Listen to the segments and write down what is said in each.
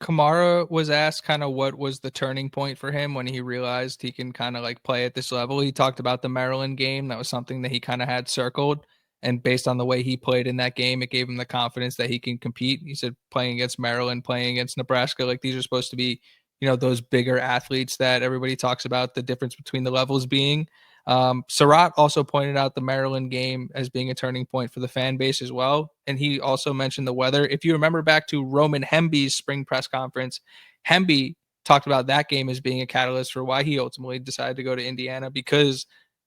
Kamara was asked kind of what was the turning point for him when he realized he can kind of like play at this level. He talked about the Maryland game. That was something that he kind of had circled. And based on the way he played in that game, it gave him the confidence that he can compete. He said playing against Maryland, playing against Nebraska, like these are supposed to be, those bigger athletes that everybody talks about the difference between the levels being. Sarratt also pointed out the Maryland game as being a turning point for the fan base as well. And he also mentioned the weather. If you remember back to Roman Hemby's spring press conference, Hemby talked about that game as being a catalyst for why he ultimately decided to go to Indiana, because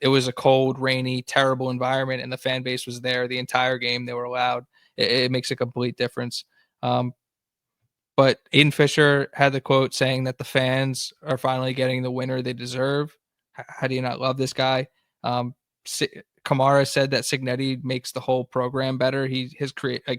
it was a cold, rainy, terrible environment, and the fan base was there the entire game. They were allowed. It makes a complete difference. But Aiden Fisher had the quote saying that the fans are finally getting the winner they deserve. How do you not love this guy? Kamara said that Cigentti makes the whole program better. He has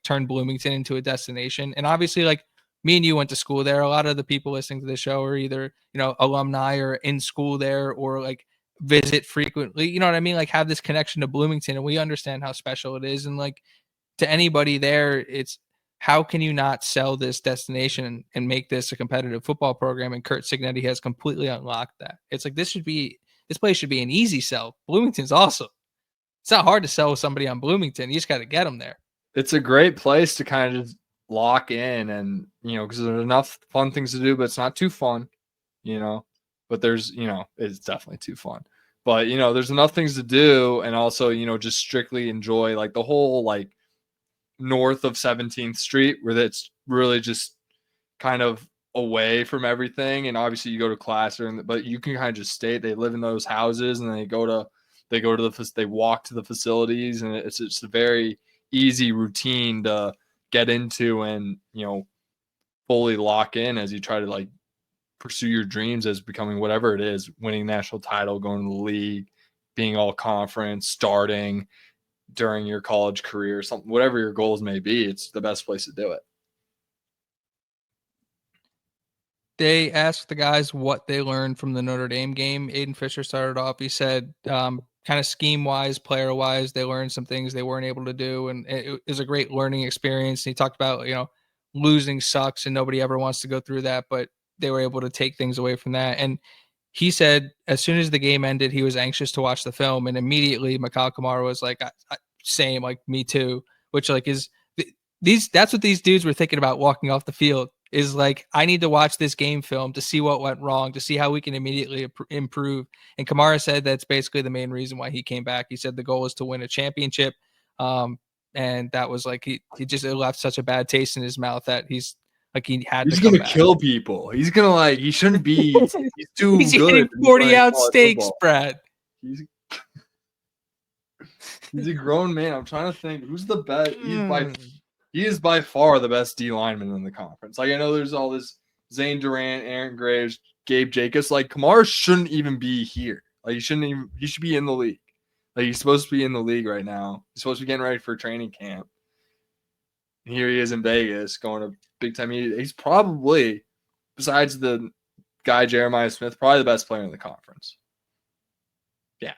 turned Bloomington into a destination. And obviously, like me and you went to school there. A lot of the people listening to the show are either, alumni or in school there or like visit frequently. You know what I mean? Like have this connection to Bloomington, and we understand how special it is. And like to anybody there, it's how can you not sell this destination and make this a competitive football program? And Curt Cigentti has completely unlocked that. It's like this place should be an easy sell. Bloomington's awesome. It's not hard to sell somebody on Bloomington. You just got to get them there. It's a great place to kind of just lock in and, because there's enough fun things to do, but it's not too fun, but there's, it's definitely too fun, but, there's enough things to do. And also, just strictly enjoy like the whole, like north of 17th Street where that's really just kind of away from everything. And obviously you go to class but you can kind of just stay. They live in those houses and they walk to the facilities, and it's just a very easy routine to get into and, fully lock in as you try to like pursue your dreams as becoming whatever it is, winning national title, going to the league, being all conference, starting during your college career, something, whatever your goals may be. It's the best place to do it. They asked the guys what they learned from the Notre Dame game. Aiden Fisher started off. He said, kind of scheme-wise, player-wise, they learned some things they weren't able to do, and it was a great learning experience. And he talked about, losing sucks, and nobody ever wants to go through that, but they were able to take things away from that. And he said as soon as the game ended, he was anxious to watch the film, and immediately Mikail Kamara was like, same, like me too, which like is that's what these dudes were thinking about walking off the field. Is like, I need to watch this game film to see what went wrong, to see how we can immediately improve. And Kamara said that's basically the main reason why he came back. He said the goal is to win a championship. And that was like, he just left such a bad taste in his mouth that he's gonna kill people. He's gonna he shouldn't be. He's too he's good. 40-ounce steaks, Brad. He's a grown man. I'm trying to think who's the best. He is by far the best D lineman in the conference. Like, I know there's all this Zane Durant, Aaron Graves, Gabe Jacobs. Like, Kamara shouldn't even be here. Like, he should be in the league. Like, he's supposed to be in the league right now. He's supposed to be getting ready for training camp. And here he is in Vegas going to big time media. He's probably, besides the guy Jeremiah Smith, probably the best player in the conference. Yeah.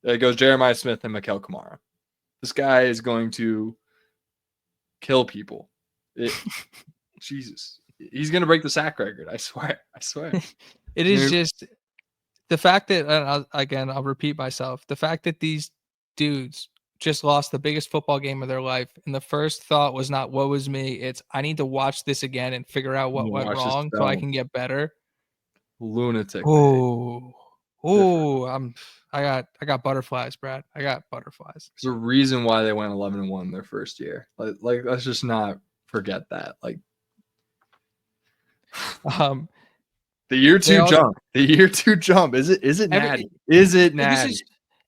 It goes Jeremiah Smith and Mikail Kamara. This guy is going to kill people. Jesus. He's going to break the sack record. I swear. It is just the fact that, I'll repeat myself, the fact that these dudes just lost the biggest football game of their life, and the first thought was not, woe is me, it's, I need to watch this again and figure out what went wrong so I can get better. Lunatic. I got butterflies, Brad. I got butterflies. There's a reason why they went 11-1 their first year. Like let's just not forget that. Like, the year two jump. The year two jump. Is it natty? Is it natty?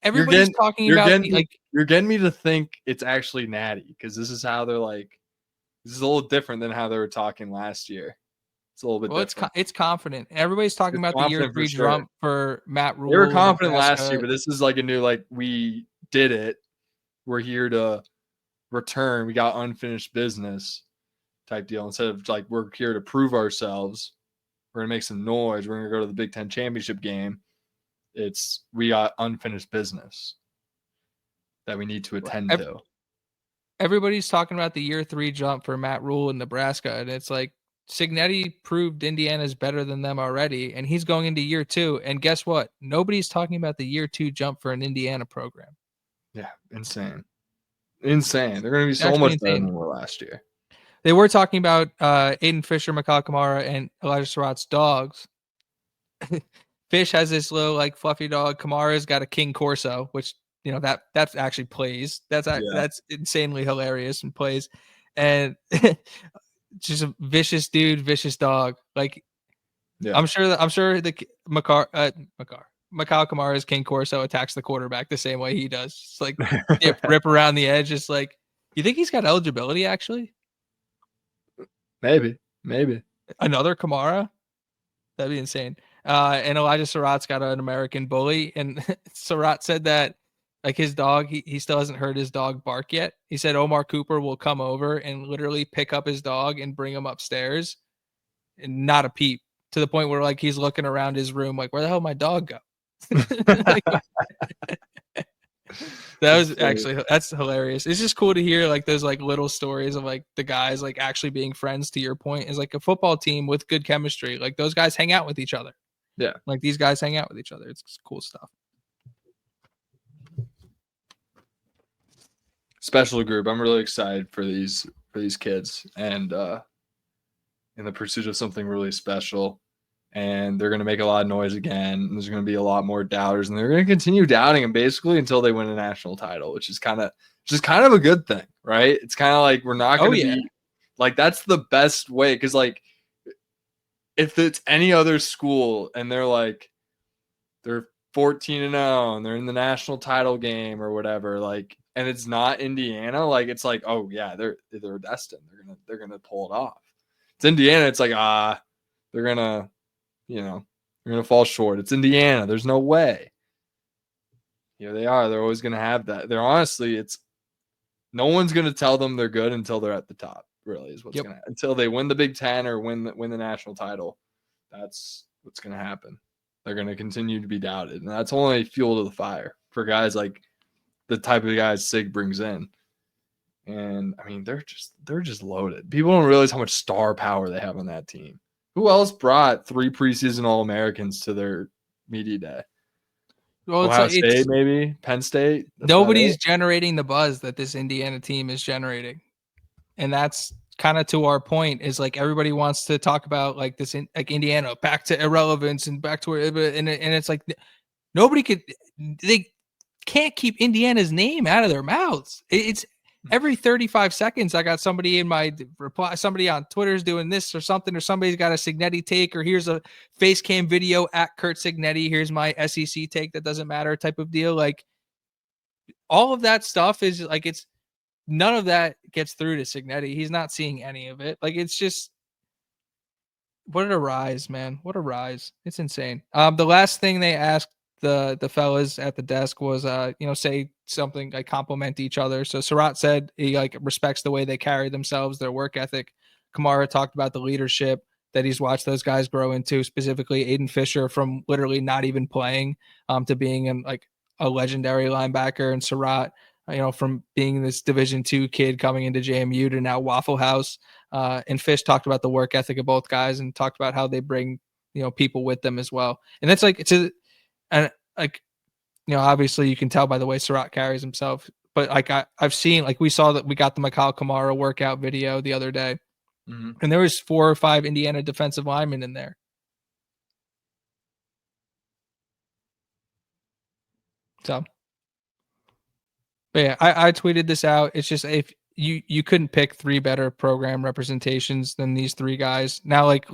Everybody's talking about you're getting me to think it's actually natty, because this is how they're like. This is a little different than how they were talking last year. It's a little bit different. It's confident. Everybody's talking about the year 3 jump for Matt Rule. They were confident last year, but this is like a new, like, we did it. We're here to return. We got unfinished business type deal. Instead of like, we're here to prove ourselves. We're going to make some noise. We're going to go to the Big Ten championship game. We got unfinished business that we need to attend to. Everybody's talking about the year 3 jump for Matt Rule in Nebraska. And it's like, Cigentti proved Indiana's better than them already, and he's going into year 2. And guess what? Nobody's talking about the year 2 jump for an Indiana program. Yeah, insane. Insane. They're going to be so Actually much better insane. than they were last year. They were talking about Aiden Fisher, Mikail Kamara, and Elijah Sarratt's dogs. Fish has this little like fluffy dog. Kamara's got a King Corso, which that actually plays. That's insanely hilarious and plays. And just a vicious dude, vicious dog. Like, yeah. I'm sure the Mikail Kamara's King Corso attacks the quarterback the same way he does. It's like rip around the edge. It's like, you think he's got eligibility actually? Maybe another Kamara. That'd be insane. And Elijah Sarratt's got an American bully, and Sarratt said that like his dog, he still hasn't heard his dog bark yet. He said Omar Cooper will come over and literally pick up his dog and bring him upstairs, and not a peep, to the point where like he's looking around his room like, where the hell did my dog go? Like, that's hilarious. It's just cool to hear like those like little stories of like the guys like actually being friends. To your point, is like a football team with good chemistry. Like those guys hang out with each other. Yeah, like these guys hang out with each other. It's cool stuff. Special group. I'm really excited for these kids, and in the pursuit of something really special. And they're going to make a lot of noise again. And there's going to be a lot more doubters, and they're going to continue doubting them basically until they win a national title, which is kind of a good thing, right? It's kind of like we're not going to be like, that's the best way. Cause like if it's any other school and they're 14-0 and they're in the national title game or whatever, like, and it's not Indiana, like it's like, oh yeah, they're destined. They're going to pull it off. It's Indiana. It's like, they're going to, they're going to fall short. It's Indiana. There's no way. Here they are. They're always going to have that. They're honestly, no one's going to tell them they're good until they're at the top, really, is what's going to, until they win the Big Ten or win the national title. That's what's going to happen. They're going to continue to be doubted. And that's only fuel to the fire for guys like the type of guys Sig brings in. And I mean, they're just loaded. People don't realize how much star power they have on that team. Who else brought 3 preseason All-Americans to their media day? Well, Ohio State, maybe Penn State. Nobody's generating the buzz that this Indiana team is generating, and that's kind of to our point. Is like everybody wants to talk about like this, like Indiana back to irrelevance and back to where, and it's like they can't keep Indiana's name out of their mouths. It's every 35 seconds, I got somebody in my reply, somebody on Twitter's doing this or something, or somebody's got a Cigentti take, or here's a face cam video at Curt Cigentti. Here's my SEC take that doesn't matter type of deal. Like all of that stuff is like, it's none of that gets through to Cigentti. He's not seeing any of it. Like, it's just, what a rise, man. What a rise. It's insane. The last thing they asked the fellas at the desk was say something like compliment each other. So Sarratt said he like respects the way they carry themselves, their work ethic. Kamara talked about the leadership that he's watched those guys grow into, specifically Aiden Fisher from literally not even playing to being like a legendary linebacker, and Sarratt from being this Division II kid coming into JMU to now Waffle House. And Fish talked about the work ethic of both guys and talked about how they bring people with them as well. And that's like obviously you can tell by the way Sarratt carries himself, but like I've seen, like we saw that we got the Mikail Kamara workout video the other day, and there was 4 or 5 Indiana defensive linemen in there. So, but yeah, I tweeted this out. It's just, if you couldn't pick 3 better program representations than these 3 guys. Now, like,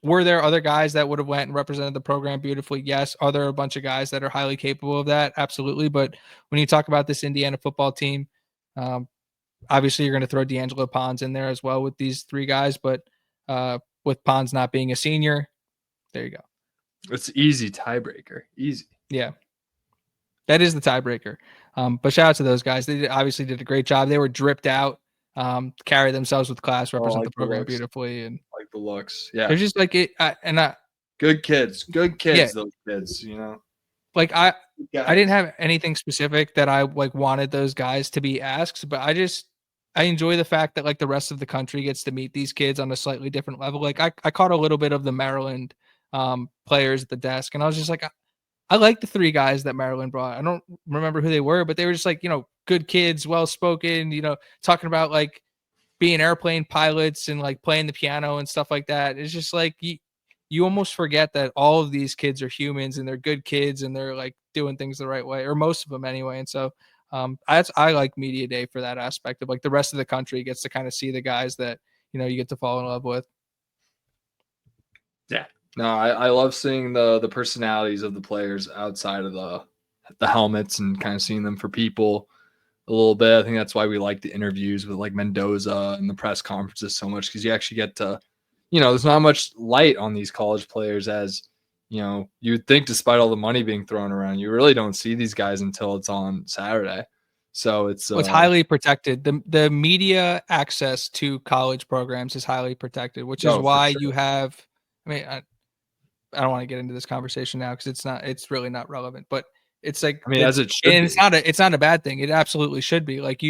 were there other guys that would have went and represented the program beautifully? Yes. Are there a bunch of guys that are highly capable of that? Absolutely. But when you talk about this Indiana football team, obviously you're going to throw D'Angelo Pons in there as well with these 3 guys. But with Pons not being a senior, there you go. It's easy tiebreaker. Easy. Yeah. That is the tiebreaker. But shout out to those guys. They obviously did a great job. They were dripped out, carry themselves with class, represent the program beautifully, and like the looks. Yeah, they're just like it. Good kids. Yeah. Those kids, Like I didn't have anything specific that I like wanted those guys to be asked, but I just I enjoy the fact that like the rest of the country gets to meet these kids on a slightly different level. Like I caught a little bit of the Maryland players at the desk, and I was just like, I like the three guys that Maryland brought. I don't remember who they were, but they were just like, good kids, well spoken, talking about like being airplane pilots and like playing the piano and stuff like that. It's just like you almost forget that all of these kids are humans and they're good kids and they're like doing things the right way, or most of them anyway. And so I like media day for that aspect of like the rest of the country gets to kind of see the guys that you get to fall in love with. Yeah, no, I love seeing the personalities of the players outside of the helmets and kind of seeing them for people a little bit. I think that's why we like the interviews with like Mendoza and the press conferences so much, because you actually get to, there's not much light on these college players as you'd think, despite all the money being thrown around. You really don't see these guys until it's on Saturday. So it's highly protected. The media access to college programs is highly protected, which is why you have. I mean, I don't want to get into this conversation now because it's really not relevant. But it's like, I mean, as it should, and be. it's not a bad thing. It absolutely should be. Like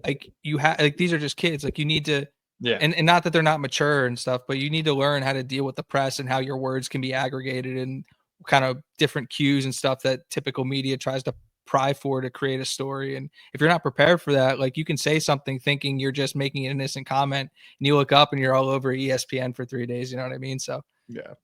like these are just kids. Like you need to. Yeah. And not that they're not mature and stuff, but you need to learn how to deal with the press and how your words can be aggregated and kind of different cues and stuff that typical media tries to pry for to create a story. And if you're not prepared for that, like you can say something thinking you're just making an innocent comment and you look up and you're all over ESPN for 3 days. You know what I mean? So yeah.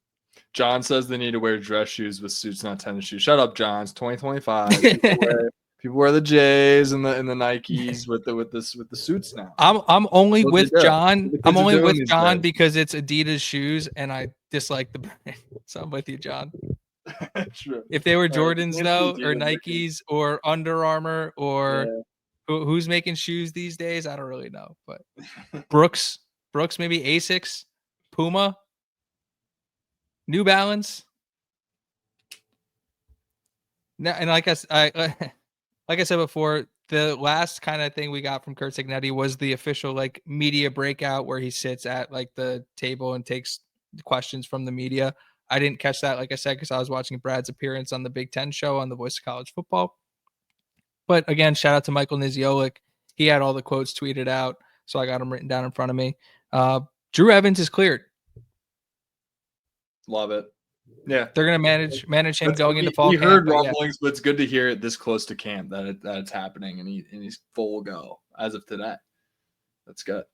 John says they need to wear dress shoes with suits, not tennis shoes. Shut up, John. It's 2025. People wear the J's and the Nikes with the suits now. I'm only with John. I'm only with John days. because it's Adidas shoes and I dislike the brand. So I'm with you, John. True. If they were Jordans though, or Nikes, or Under Armour, or who's making shoes these days, I don't really know. But Brooks, maybe Asics, Puma, New Balance. Now, and like I said before, the last kind of thing we got from Curt Cigentti was the official like media breakout where he sits at like the table and takes questions from the media. I didn't catch that, like I said, because I was watching Brad's appearance on the Big Ten show on the Voice of College Football. But again, shout out to Michael Niziolek. He had all the quotes tweeted out, so I got them written down in front of me. Drew Evans is cleared. Love it. Yeah, they're gonna manage him going into fall camp. We heard rumblings, but it's good to hear it this close to camp that it's happening, and he's full go as of today. That's good.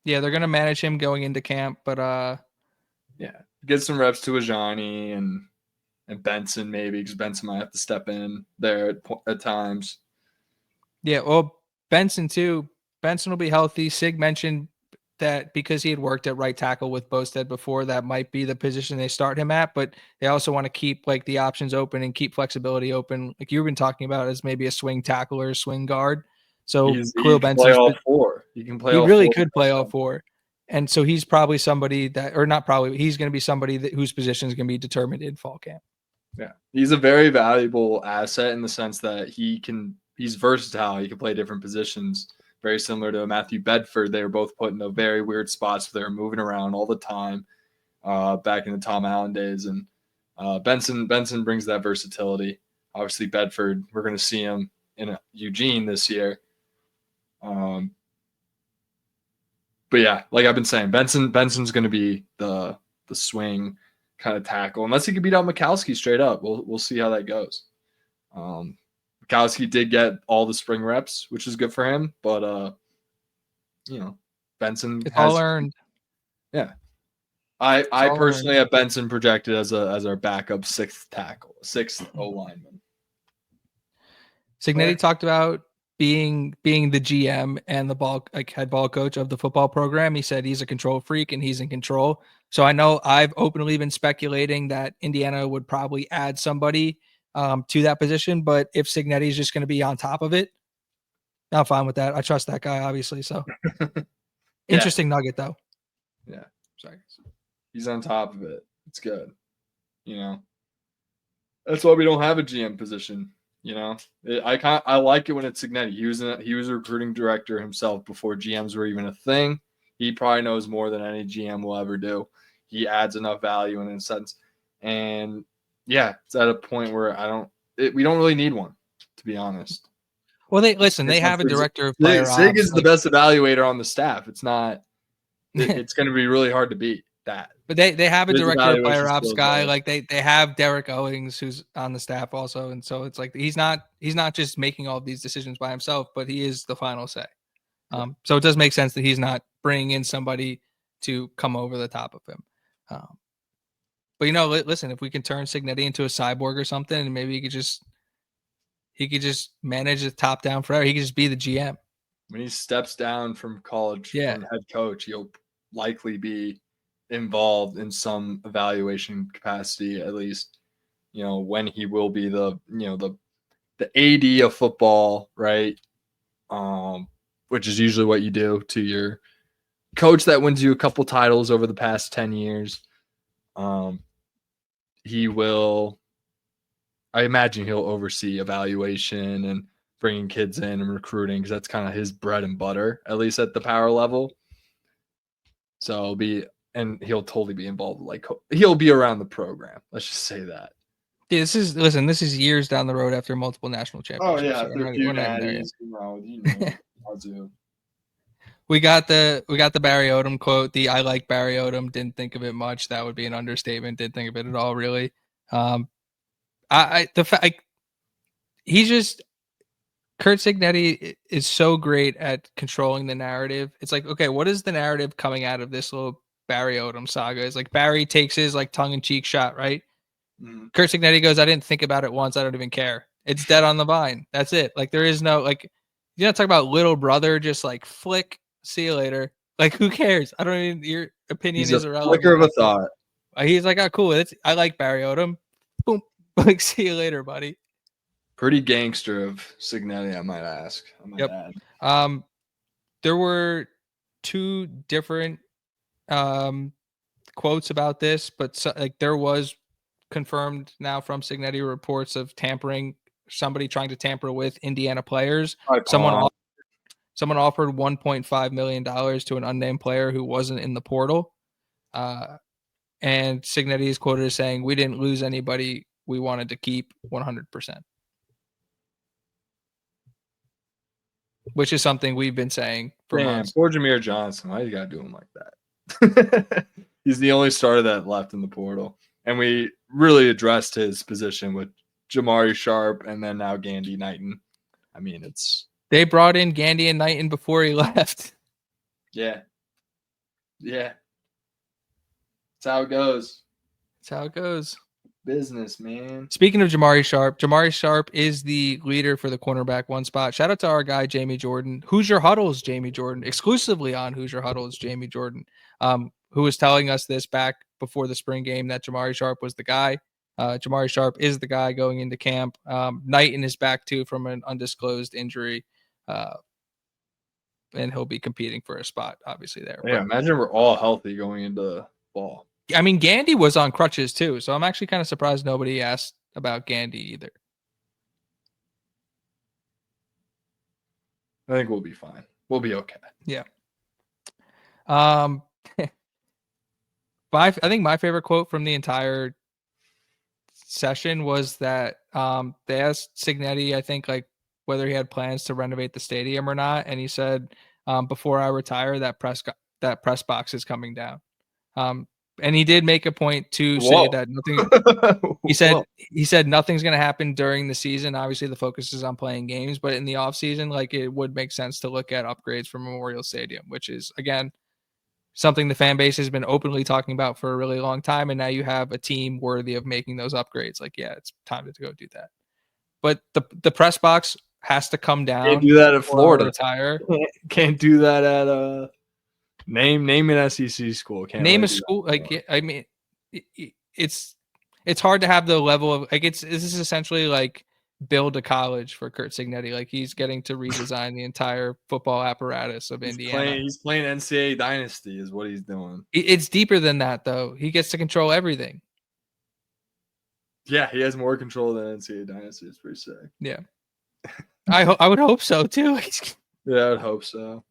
Yeah, they're gonna manage him going into camp, but yeah, get some reps to Ajani and Benson maybe, because Benson might have to step in there at times. Yeah, well, Benson too. Benson will be healthy. Sig mentioned that because he had worked at right tackle with Bosted before, that might be the position they start him at, but they also want to keep like the options open and keep flexibility open. Like you've been talking about as maybe a swing tackle or a swing guard. So Khalil Benson play all four. He can play. He really could play all four. And so he's probably somebody that, or not probably, he's going to be somebody whose position is going to be determined in fall camp. Yeah. He's a very valuable asset in the sense that he's versatile. He can play different positions. Very similar to Matthew Bedford. They were both put in a very weird spots where they were moving around all the time back in the Tom Allen days. And Benson brings that versatility. Obviously, Bedford, we're going to see him in Eugene this year. But yeah, like I've been saying, Benson's going to be the swing kind of tackle, unless he can beat out Mikowski straight up. We'll see how that goes. Mikowski did get all the spring reps, which is good for him, but Benson it's all earned. Yeah. I personally have Benson projected as our backup sixth O lineman. Cigentti talked about being the GM and the head ball coach of the football program. He said he's a control freak and he's in control. So I know I've openly been speculating that Indiana would probably add somebody to that position, but if Cigentti is just going to be on top of it, I'm fine with that. I trust that guy, obviously. So interesting nugget, though. Yeah, sorry. He's on top of it. It's good. That's why we don't have a GM position. I like it when it's Cigentti. He was a recruiting director himself before GMs were even a thing. He probably knows more than any GM will ever do. He adds enough value in a sense, and yeah, it's at a point where we don't really need one, to be honest. Well, they have a director of player ops. Sig is the best evaluator on the staff. It's not. It's going to be really hard to beat that. But they have a His director of player evaluation ops skills guy. are- Like they have Derek Owings, who's on the staff also, and so it's like he's not just making all of these decisions by himself, but he is the final say. So it does make sense that he's not bringing in somebody to come over the top of him. But listen, if we can turn Cigentti into a cyborg or something, and maybe he could just manage the top down forever. He could just be the GM. When he steps down from college from head coach, he'll likely be involved in some evaluation capacity, at least, when he will be the AD of football, right? Which is usually what you do to your coach that wins you a couple titles over the past 10 years. I imagine he'll oversee evaluation and bringing kids in and recruiting, because that's kind of his bread and butter, at least at the power level. So he'll totally be involved. Like, he'll be around the program. Let's just say that. Yeah, this is years down the road after multiple national championships. Oh yeah, so we're not even there yet. We got the Barry Odom quote. I like Barry Odom. Didn't think of it much. That would be an understatement. Didn't think of it at all, really. Curt Cigentti is so great at controlling the narrative. It's like, okay, what is the narrative coming out of this little Barry Odom saga? It's like Barry takes his like tongue-in-cheek shot, right? Mm-hmm. Curt Cigentti goes, I didn't think about it once. I don't even care. It's dead on the vine. That's it. Like, there is no, like, you're not talking about little brother, just like flick, see you later. Like, who cares? I don't even, your opinion is irrelevant. Flicker of a thought. He's like, oh, cool. I like Barry Odom. Boom. Like, see you later, buddy. Pretty gangster of Cigentti, I might ask. Add. There were two different quotes about this, but there was confirmed now from Cigentti reports of tampering, somebody trying to tamper with Indiana players. Someone offered $1.5 million to an unnamed player who wasn't in the portal. And Cigentti is quoted as saying, we didn't lose anybody. We wanted to keep 100%. Which is something we've been saying for months. Poor Jameer Johnson. Why you gotta do him like that? He's the only starter that left in the portal. And we really addressed his position with Jamari Sharp and then now Gandy Knighton. I mean, they brought in Gandy and Knighton before he left. Yeah. That's how it goes. Business, man. Speaking of Jamari Sharp is the leader for the cornerback one spot. Shout out to our guy Jamie Jordan. Hoosier Huddles Jamie Jordan, exclusively on Hoosier Huddles Jamie Jordan, who was telling us this back before the spring game that Jamari Sharp was the guy. Jamari Sharp is the guy going into camp. Knighton is back too from an undisclosed injury, and he'll be competing for a spot obviously there. Yeah, imagine we're all healthy going into fall. I mean, Gandy was on crutches too, so I'm actually kind of surprised nobody asked about Gandy either. I think we'll be fine. We'll be okay. Yeah. I think my favorite quote from the entire session was that they asked Cigentti, I think, like whether he had plans to renovate the stadium or not, and he said, "Before I retire, that press box is coming down." And he did make a point to say that nothing. He said nothing's going to happen during the season. Obviously, the focus is on playing games, but in the offseason, like, it would make sense to look at upgrades for Memorial Stadium, which is, again, something the fan base has been openly talking about for a really long time. And now you have a team worthy of making those upgrades. Like, yeah, it's time to go do that. But the press box has to come down. Can't do that at Florida. Retire. Can't do that at Name an SEC school. Can't name a school. Like, I mean, it's hard to have the level of, like, this is essentially like build a college for Curt Cigentti. Like, he's getting to redesign the entire football apparatus of Indiana. He's playing NCAA Dynasty is what he's doing. It's deeper than that, though. He gets to control everything. Yeah, he has more control than NCAA Dynasty. It's pretty sick. Yeah. I would hope so too. Yeah, I would hope so.